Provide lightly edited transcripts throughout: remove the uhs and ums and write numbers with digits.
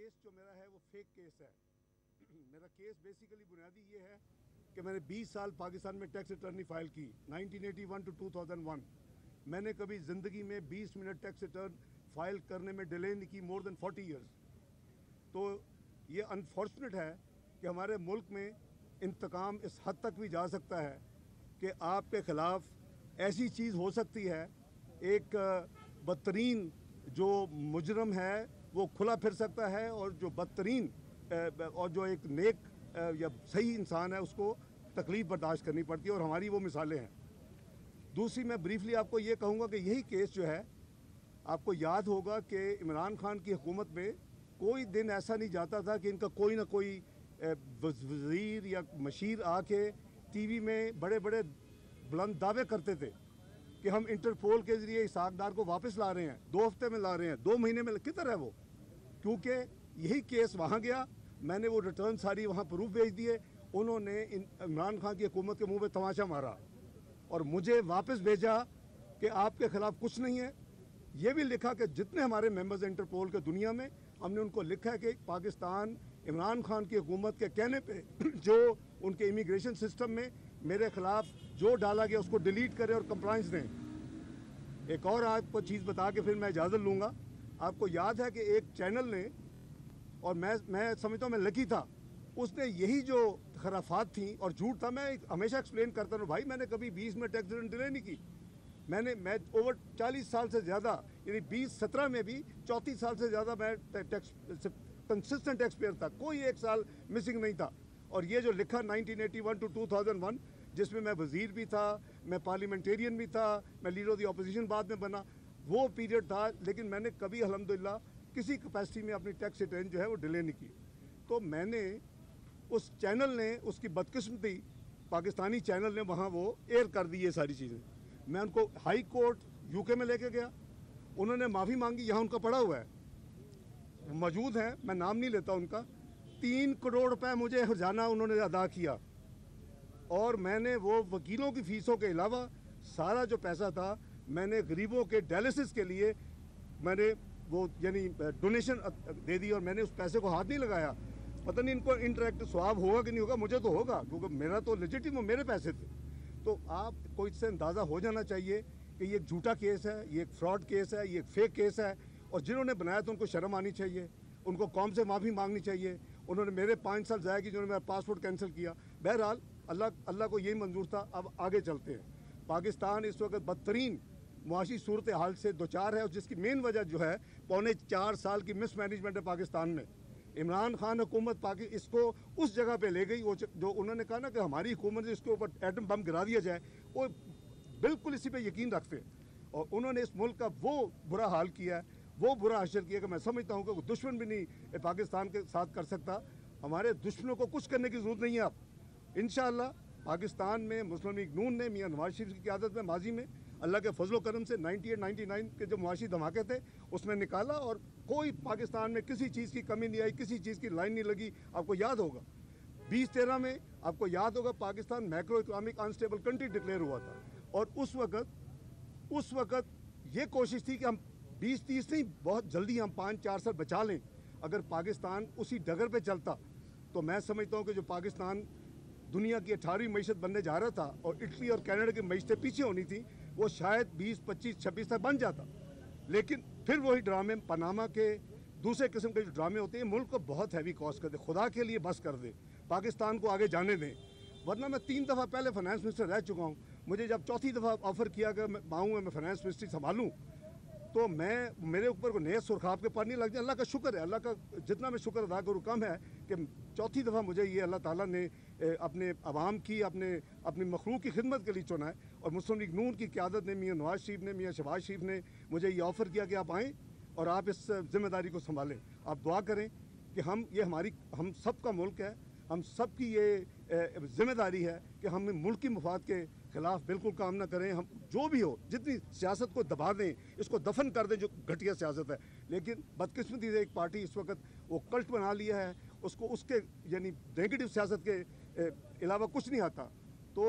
Case जो मेरा है वो फेक केस है। मेरा केस बेसिकली बुनियादी ये है कि मैंने 20 साल पाकिस्तान में टैक्स रिटर्न फाइल की 1981 टू 2001। मैंने कभी ज़िंदगी में 20 मिनट टैक्स रिटर्न फाइल करने में डिले नहीं की, मोर देन 40 ईयर्स। तो ये अनफॉर्चुनेट है कि हमारे मुल्क में इंतकाम इस हद तक भी जा सकता है कि आपके ख़िलाफ़ ऐसी चीज़ हो सकती है, एक बदतरीन जो मुजरम है वो खुला फिर सकता है, और जो बदतरीन और जो एक नेक या सही इंसान है उसको तकलीफ़ बर्दाश्त करनी पड़ती है, और हमारी वो मिसालें हैं। दूसरी, मैं ब्रीफली आपको ये कहूँगा कि यही केस जो है, आपको याद होगा कि इमरान खान की हुकूमत में कोई दिन ऐसा नहीं जाता था कि इनका कोई ना कोई वज़ीर या मशीर आके टीवी में बड़े बड़े बुलंद दावे करते थे कि हम इंटरपोल के ज़रिए इसहाक डार को वापस ला रहे हैं, 2 हफ्ते में ला रहे हैं, 2 महीने में। किधर है वो? क्योंकि यही केस वहाँ गया, मैंने वो रिटर्न सारी वहाँ प्रूफ भेज दिए, उन्होंने इमरान खान की हुकूमत के मुंह पे तमाशा मारा और मुझे वापस भेजा कि आपके ख़िलाफ़ कुछ नहीं है। ये भी लिखा कि जितने हमारे मेंबर्स इंटरपोल के दुनिया में, हमने उनको लिखा है कि पाकिस्तान इमरान खान की हुकूमत के कहने पे जो उनके इमिग्रेशन सिस्टम में मेरे ख़िलाफ़ जो डाला गया उसको डिलीट करें और कंप्लाइंस दें। एक और आपको चीज़ बता के फिर मैं इजाज़त लूँगा। आपको याद है कि एक चैनल ने, और मैं समझता हूँ मैं लकी था, उसने यही जो खराफात थी और झूठ था, मैं हमेशा एक्सप्लेन करता हूँ भाई मैंने कभी 20 में टैक्स रिटर्न डिले नहीं की। मैं ओवर 40 साल से ज़्यादा, यानी 2017 में भी 34 साल से ज़्यादा मैं टैक्स कंसिस्टेंट टैक्स पेयर था, कोई एक साल मिसिंग नहीं था। और ये जो लिखा 1981 टू 2001, जिसमें मैं वज़ीर भी था, मैं पार्लियामेंटेरियन भी था, मैं लीडर ऑफ द अपोजिशन बाद में बना, वो पीरियड था। लेकिन मैंने कभी अल्हम्दुलिल्लाह किसी कैपेसिटी में अपनी टैक्स रिटर्न जो है वो डिले नहीं की। तो मैंने उस चैनल ने, उसकी बदकिस्मती पाकिस्तानी चैनल ने वहाँ वो एयर कर दी ये सारी चीज़ें। मैं उनको हाई कोर्ट यूके में लेके गया, उन्होंने माफ़ी मांगी, यहाँ उनका पड़ा हुआ है, मौजूद है, मैं नाम नहीं लेता उनका। 3 करोड़ रुपए मुझे हर्जाना उन्होंने अदा किया, और मैंने वो वकीलों की फ़ीसों के अलावा सारा जो पैसा था मैंने गरीबों के डायलिसिस के लिए मैंने वो यानी डोनेशन दे दी, और मैंने उस पैसे को हाथ नहीं लगाया। पता नहीं इनको इंटरेक्ट स्वाब होगा कि नहीं होगा, मुझे तो होगा क्योंकि मेरा तो लेजिटिम मेरे पैसे थे। तो आपको इससे अंदाज़ा हो जाना चाहिए कि ये एक झूठा केस है, ये एक फ्रॉड केस है, ये एक फेक केस है, और जिन्होंने बनाया तो उनको शर्म आनी चाहिए, उनको कौम से माफ़ी मांगनी चाहिए। उन्होंने मेरे 5 साल ज़ाया की, जिन्होंने मेरा पासपोर्ट कैंसिल किया। बहरहाल अल्लाह को यही मंजूर था। अब आगे चलते हैं। पाकिस्तान इस वक्त बदतरीन मुआशी सूरत हाल से दोचार है, और जिसकी मेन वजह जो है 4.25 साल की मिस मैनेजमेंट है पाकिस्तान में। इमरान खान हुकूमत इसको उस जगह पे ले गई, वो जो उन्होंने कहा ना कि हमारी हुकूमत से इसके ऊपर एटम बम गिरा दिया जाए, वो बिल्कुल इसी पे यकीन रखते हैं। और उन्होंने इस मुल्क का वो बुरा हाल किया है, वो बुरा हशर किया कि मैं समझता हूँ कि दुश्मन भी नहीं पाकिस्तान के साथ कर सकता। हमारे दुश्मनों को कुछ करने की ज़रूरत नहीं है। अब इंशाअल्लाह पाकिस्तान में मुस्लिम लीग नून ने मियां नवाज शरीफ की क़यादत में माजी में अल्लाह के फजलो करम से 98-99 के जो मुआशी धमाके थे उसमें निकाला, और कोई पाकिस्तान में किसी चीज़ की कमी नहीं आई, किसी चीज़ की लाइन नहीं लगी। आपको याद होगा 2013 में, आपको याद होगा Pakistan macro economic unstable country declare हुआ था, और उस वक़्त ये कोशिश थी कि हम 20-30 नहीं, बहुत जल्दी हम 5-4 साल बचा लें। अगर पाकिस्तान उसी डगर पे चलता तो मैं समझता हूँ कि जो पाकिस्तान दुनिया की 18वीं मईशत बनने जा रहा था और इटली और कनाडा की मईशतें पीछे होनी थी, वो शायद 20, 25, 26 तक बन जाता। लेकिन फिर वही ड्रामे, पनामा के दूसरे किस्म के जो ड्रामे होते हैं, मुल्क को बहुत हैवी कॉस्ट कर दे। खुदा के लिए बस कर दे, पाकिस्तान को आगे जाने दें। वरना मैं 3 दफ़ा पहले फाइनेंस मिनिस्टर रह चुका हूँ। मुझे जब चौथी दफ़ा ऑफ़र किया कि मैं फाइनेंस मिनिस्ट्री संभालूँ, तो मेरे ऊपर को नए सुरखाब के पानी लग जाए। अल्लाह का शुक्र है, अल्लाह का जितना मैं शुक्र अदा करूँ कम है कि चौथी दफ़ा मुझे ये अल्लाह ताला ने अपने अवाम की, अपनी मखलूक की खिदमत के लिए चुना है। और मुस्लिम लीग नून की क़यादत ने, मियां नवाज शरीफ ने, मियां शहबाज शरीफ ने मुझे ये ऑफ़र किया कि आप आएँ और आप इस ज़िम्मेदारी को संभालें। आप दुआ करें कि हम सब का मुल्क है, हम सब की ये ज़िम्मेदारी है कि हम मुल्की मफाद के ख़िलाफ़ बिल्कुल काम ना करें। हम जो भी हो, जितनी सियासत को दबा दें, इसको दफन कर दें जो घटिया सियासत है। लेकिन बदकिस्मती से एक पार्टी इस वक्त वो कल्ट बना लिया है, उसको उसके यानी नेगेटिव सियासत के अलावा कुछ नहीं आता। तो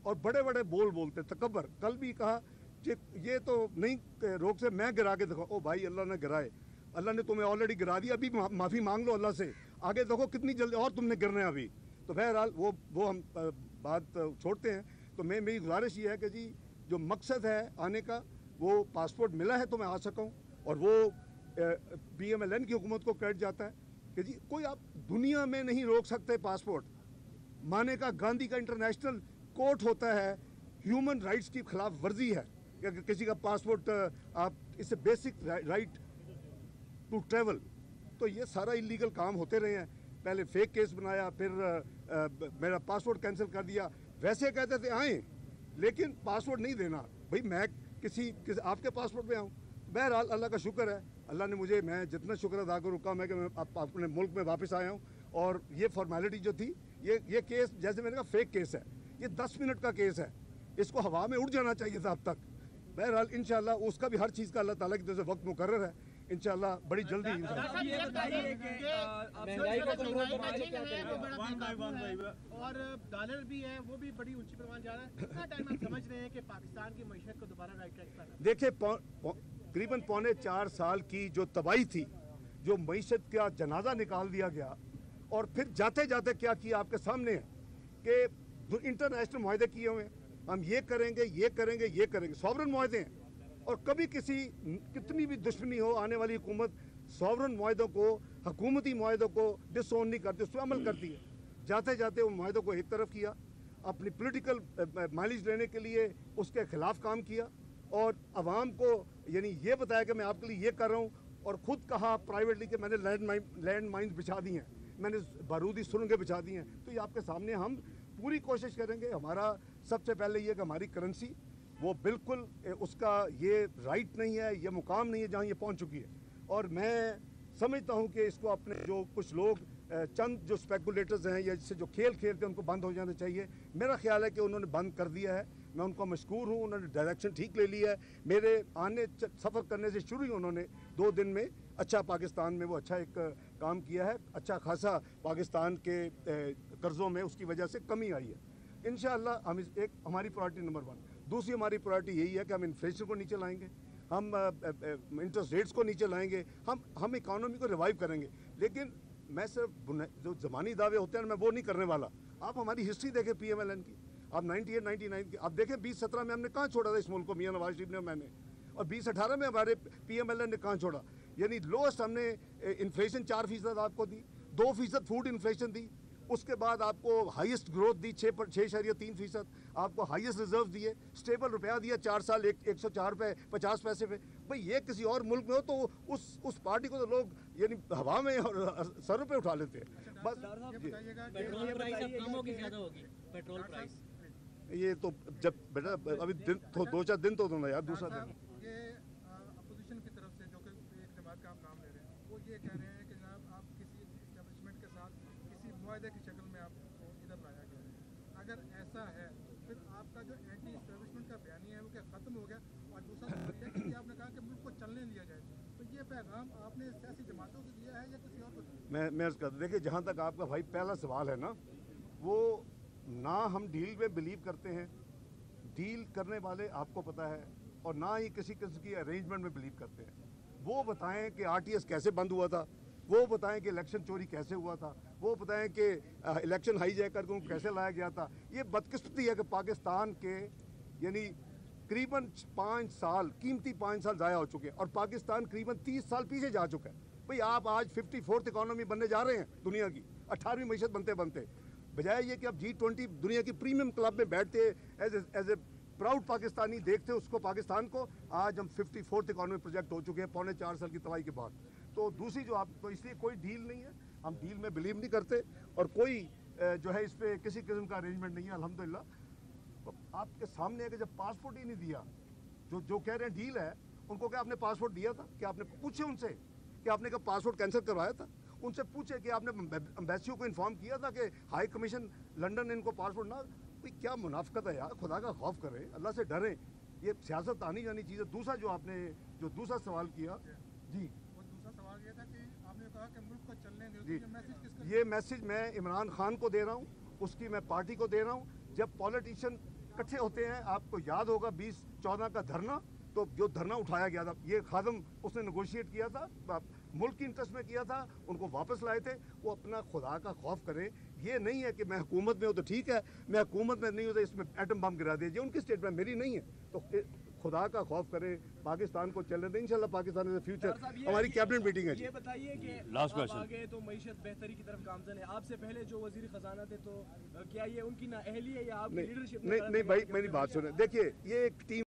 और बड़े बड़े बोल बोलते, तकब्बर। कल भी कहा कि ये तो नहीं रोक से मैं गिरा के दिखाऊँ। ओ भाई, अल्लाह ने गिराए। अल्लाह ने तुम्हें ऑलरेडी गिरा दिया, अभी माफ़ी मांग लो अल्लाह से, आगे देखो कितनी जल्दी और तुमने गिरना है अभी। तो बहरहाल वो हम बात छोड़ते हैं। तो मेरी गुजारिश ये है कि जी जो मकसद है आने का, वो पासपोर्ट मिला है तो मैं आ सका हूँ, और वो PMLN की हुकूमत को क्रेडिट जाता है कि जी कोई आप दुनिया में नहीं रोक सकते पासपोर्ट। माने का गांधी का इंटरनेशनल कोर्ट होता है, ह्यूमन राइट्स की खिलाफ वर्जी है कि किसी का पासपोर्ट आप, इससे बेसिक राइट टू ट्रैवल। तो ये सारा इलीगल काम होते रहे हैं। पहले फेक केस बनाया, फिर मेरा पासपोर्ट कैंसिल कर दिया। वैसे कहते थे आएँ, लेकिन पासपोर्ट नहीं देना। भाई मैं किसी आपके पासपोर्ट पे आऊँ। बहरहाल अल्लाह का शुक्र है, अल्लाह ने मुझे, मैं जितना शुक्र अदा करूँ कम है कि मैं अपने मुल्क में वापस आया हूँ। और ये फॉर्मेलिटी जो थी, ये केस जैसे मैंने कहा फेक केस है, ये 10 मिनट का केस है, इसको हवा में उड़ जाना चाहिए था अब तक। बहरहाल इंशाल्लाह उसका भी हर चीज़ का अल्लाह ताला की तरफ से वक्त मुकर्रर है, इंशाल्लाह बड़ी जल्दी। और डॉलर भी है, वो भी बड़ी ऊंची परवान जा रहा है। कितना टाइम हम समझ रहे हैं कि पाकिस्तान की मईशत को दोबारा राइट ट्रैक पर? देखिए तकरीबन 4.25 साल की जो तबाही थी, जो मईशत का जनाजा निकाल दिया गया, और फिर जाते जाते क्या किया आपके सामने है कि इंटरनेशनल मुआहदे किए हुए हैं, हम ये करेंगे ये करेंगे ये करेंगे, सॉवरन मुआहदे हैं। और कभी कितनी भी दुश्मनी हो, आने वाली हुकूमत सॉवरन मुआहदों को, हुकूमती मुआहदों को डिसओन नहीं करती, उस पर अमल करती है। जाते जाते उन मुआहदों को एक तरफ किया, अपनी पॉलिटिकल माइलेज लेने के लिए उसके खिलाफ काम किया, और आवाम को यानी ये बताया कि मैं आपके लिए ये कर रहा हूँ, और ख़ुद कहा प्राइवेटली कि मैंने लैंड माइन्स बिछा दी हैं, मैंने बारूदी सुरंगें बिछा दी हैं। तो ये आपके सामने हम पूरी कोशिश करेंगे। हमारा सबसे पहले ये कि हमारी करेंसी वो बिल्कुल उसका ये राइट नहीं है, ये मुकाम नहीं है जहाँ ये पहुँच चुकी है। और मैं समझता हूँ कि इसको अपने जो कुछ लोग चंद जो स्पेकुलेटर्स हैं या जिससे जो खेल खेलते हैं उनको बंद हो जाना चाहिए। मेरा ख्याल है कि उन्होंने बंद कर दिया है, मैं उनको मशकूर हूँ, उन्होंने डायरेक्शन ठीक ले लिया है। मेरे आने सफ़र करने से शुरू ही उन्होंने 2 दिन में अच्छा पाकिस्तान में वो अच्छा एक काम किया है, अच्छा खासा पाकिस्तान के कर्ज़ों में उसकी वजह से कमी आई है। इंशाअल्लाह हम एक हमारी प्रायोरिटी नंबर 1। दूसरी हमारी प्रायोरिटी यही है कि हम इन्फ्लेशन को नीचे लाएंगे, हम इंटरेस्ट रेट्स को नीचे लाएंगे, हम इकानमी को रिवाइव करेंगे। लेकिन मैं सिर्फ जो ज़मानी दावे होते हैं मैं वो नहीं करने वाला। आप हमारी हिस्ट्री देखें PMLN की, आप 98-99 की आप देखें, 2017 में हमने कहाँ छोड़ा था इस मुल्क को, मियां नवाज शरीफ ने, मैंने, और 2018 में हमारे PMLN ने कहाँ छोड़ा। यानी लोएस्ट हमने इन्फ्लेशन 4% आपको दी, 2% फूड इन्फ्लेशन दी, उसके बाद आपको हाईएस्ट ग्रोथ दी 6.3%, आपको हाईएस्ट रिजर्व दिए, स्टेबल रुपया दिया 4 साल 104 रुपये 50 पैसे पे। भाई ये किसी और मुल्क में हो तो उस पार्टी को तो लोग यानी हवा में और सरों पे उठा लेते हैं। बस पेट्रोल प्राइस अब कम होगी ज़्यादा होगी पेट्रोल प्राइस? ये तो जब बेटा अभी दिन तो 2-4 दिन तो दो ना यार, दूसरा दिन। ये अपोजिशन की तरफ से जो कि एक जमात का आप नाम ले रहे हैं, वो ये कह रहे हैं कि जनाब आप किसी एस्टेब्लिशमेंट के साथ किसी मुआहदे की शक्ल में आपको इधर लाया गया है। अगर ऐसा है तो फिर आपका जो एंटी एस्टेब्लिशमेंट का बयानी है वो क्या ख़त्म हो गया? और दूसरा सवाल है कि आपने कहा कि मुल्क को चलने लिया जाए, तो ये पैगाम आपने सियासी जमातों को दिया है या किसी और को दिया? मैं देखिए, जहाँ तक आपका भाई पहला सवाल है ना, वो ना हम डील में बिलीव करते हैं, डील करने वाले आपको पता है, और ना ही किसी किस्म की अरेंजमेंट में बिलीव करते हैं। वो बताएं कि RTS कैसे बंद हुआ था, वो बताएं कि इलेक्शन चोरी कैसे हुआ था, वो बताएं कि इलेक्शन हाईजैक करके उनको कैसे लाया गया था। ये बदकिस्मती है कि पाकिस्तान के यानी करीबन 5 साल, कीमती 5 साल ज़ाया हो चुके हैं, और पाकिस्तान करीबन 30 साल पीछे जा चुका है। भाई आप आज 54th इकॉनमी बनने जा रहे हैं दुनिया की, 18वीं मईशत बनते बनते, बजाय ये कि आप G20 दुनिया की प्रीमियम क्लब में बैठते एज ए प्राउड पाकिस्तानी देखते उसको, पाकिस्तान को, आज हम 54th इकॉनमी प्रोजेक्ट हो चुके हैं 4.25 साल की तबाही के बाद। तो दूसरी जो आप, तो इसलिए कोई डील नहीं है, हम डील में बिलीव नहीं करते, और कोई जो है इस पर किसी किस्म का अरेंजमेंट नहीं है अल्हम्दुलिल्लाह। तो आपके सामने है कि जब पासपोर्ट ही नहीं दिया, जो कह रहे हैं डील है, उनको क्या आपने पासपोर्ट दिया था? क्या आपने पूछे उनसे कि आपने क्या पासपोर्ट कैंसिल करवाया था? उनसे पूछे कि आपने एम्बेसियों को इन्फॉर्म किया था कि हाई कमीशन लंदन ने इनको पासपोर्ट ना? भाई क्या मुनाफिकत है यार, खुदा का खौफ करें, अल्लाह से डरें, ये सियासत आनी जानी चीज़ है। दूसरा जो आपने दूसरा सवाल किया जी, वो दूसरा सवाल ये था कि आपने कहा कि मुल्क को चलने दो, जी, ये मैसेज किसका? ये मैसेज मैं इमरान खान को दे रहा हूँ, उसकी मैं पार्टी को दे रहा हूँ। जब पॉलिटिशियन इकट्ठे होते हैं, आपको याद होगा 2014 का धरना, तो जो धरना उठाया गया था, ये खादम उसने नेगोशिएट किया था ملک کی انٹرسٹ میں کیا تھا, ان کو واپس لائے تھے. وہ اپنا خدا کا خوف کریں. یہ نہیں ہے کہ میں حکومت میں ہوں تو ٹھیک ہے, میں حکومت میں نہیں ہوں تو اس میں ایٹم بم گرا دیجیے. ان کی اسٹیٹمنٹ میری نہیں ہے. تو خدا کا خوف کریں, پاکستان کو چلنے دیں. انشاءاللہ پاکستان میں فیوچر. ہماری کیبنٹ میٹنگ ہے. یہ بتائیے کہ لاسٹ آپ کوشچن. آگے تو معیشت بہتری کی طرف گامزن ہے. آپ سے پہلے جو وزیر خزانہ تھے تو کیا یہ ان کی نااہلی ہے یا آپ کی لیڈرشپ؟ نہیں بھائی, میری بات سنیں. دیکھیے, یہ ایک ٹیم